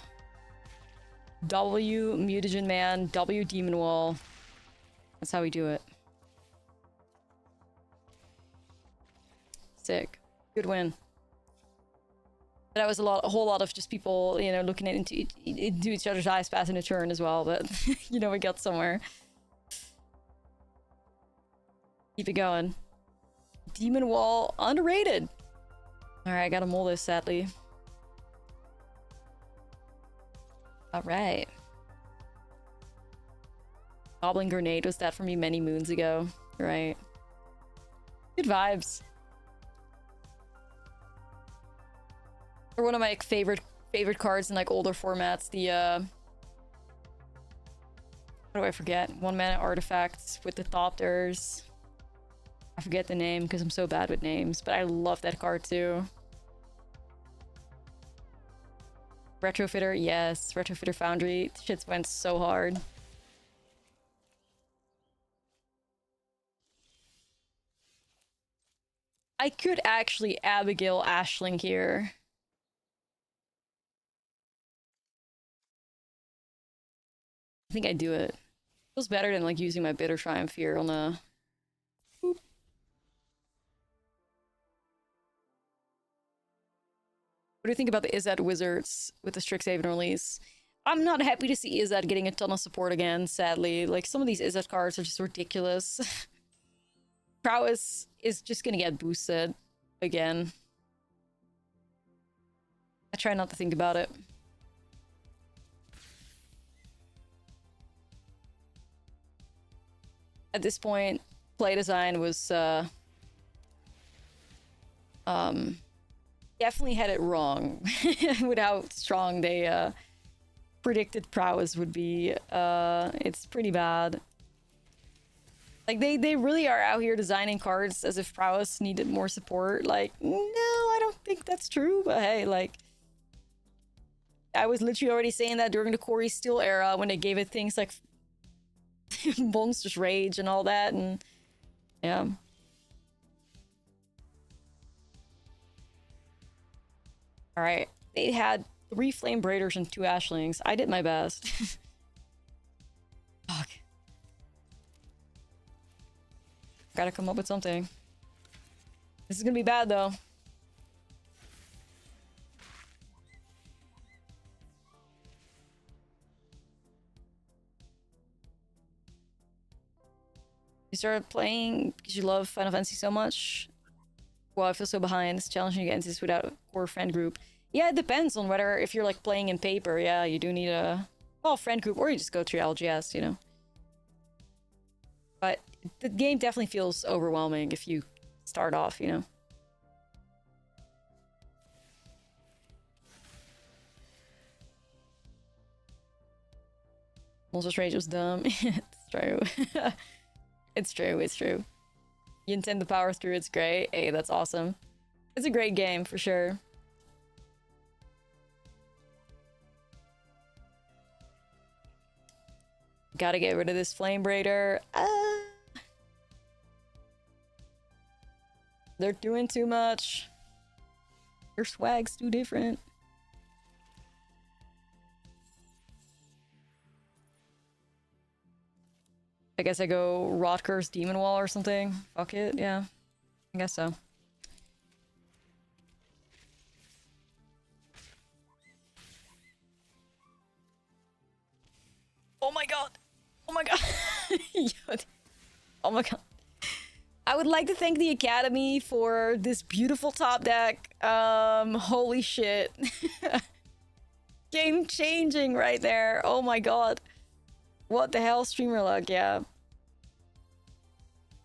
W Mutagen Man, W Demon Wall. That's how we do it. Sick. Good win. But that was a whole lot of just people, you know, looking into each other's eyes passing a turn as well. But you know, we got somewhere. Keep it going. Demon Wall underrated. All right, I gotta mull this sadly. All right. Goblin Grenade was that for me many moons ago, right? Good vibes. Or one of my favorite cards in like older formats. The what do I forget? 1-mana artifacts with the Thopters. I forget the name because I'm so bad with names, but I love that card too. Retrofitter, yes. Retrofitter Foundry. Shit went so hard. I could actually Abigail Ashlizzlle here. I think I do it. Feels better than like using my Bitter Triumph here on a... Boop. What do you think about the Izzet Wizards with the Strixhaven release? I'm not happy to see Izzet getting a ton of support again, sadly. Like, some of these Izzet cards are just ridiculous. Prowess is just gonna get boosted again. I try not to think about it. At this point, play design was definitely had it wrong with how strong they predicted prowess would be. It's pretty bad. Like, they really are out here designing cards as if prowess needed more support. Like, no, I don't think that's true. But hey, like, I was literally already saying that during the Corey Steele era when they gave it things like Monstrous Rage and all that, and yeah. All right, they had 3 Flame Braiders and 2 Ashlings. I did my best. Fuck. Gotta come up with something. This is gonna be bad though. You started playing because you love Final Fantasy so much? Well, I feel so behind. It's challenging against this without a core friend group. Yeah, it depends on whether, if you're like playing in paper, yeah, you do need a, well, friend group, or you just go to your LGS, you know. But the game definitely feels overwhelming if you start off, you know. Monstrous Rage was dumb. It's true. It's true, it's true. You intend to power through, it's great. Hey, that's awesome. It's a great game, for sure. Gotta get rid of this Flame Braider. They're doing too much. Your swag's too different. I guess I go Rotker's Demon Wall or something. Fuck it, yeah. I guess so. Oh my god! Oh my god! Oh my god. I would like to thank the Academy for this beautiful top deck. Holy shit. Game changing right there. Oh my god. What the hell, streamer luck, yeah.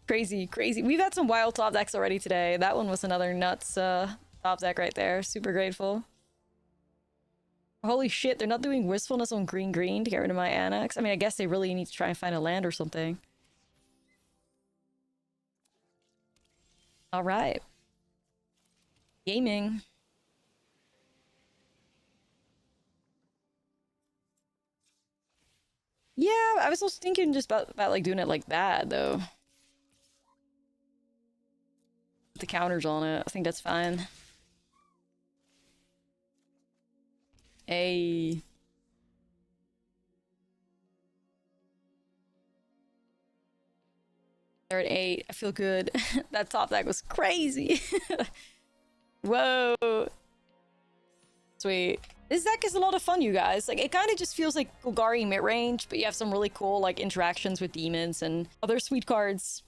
Crazy, crazy. We've had some wild top decks already today. That one was another nuts top deck right there. Super grateful. Holy shit, they're not doing Wistfulness on green-green to get rid of my Annex. I mean, I guess they really need to try and find a land or something. Alright. Gaming. Yeah, I was also thinking just about like doing it like that, though. The counters on it. I think that's fine. Hey. They're at 8. I feel good. That top deck was crazy. Whoa. Sweet. This deck is a lot of fun, you guys. Like, it kind of just feels like Golgari mid-range, but you have some really cool, like, interactions with demons and other sweet cards.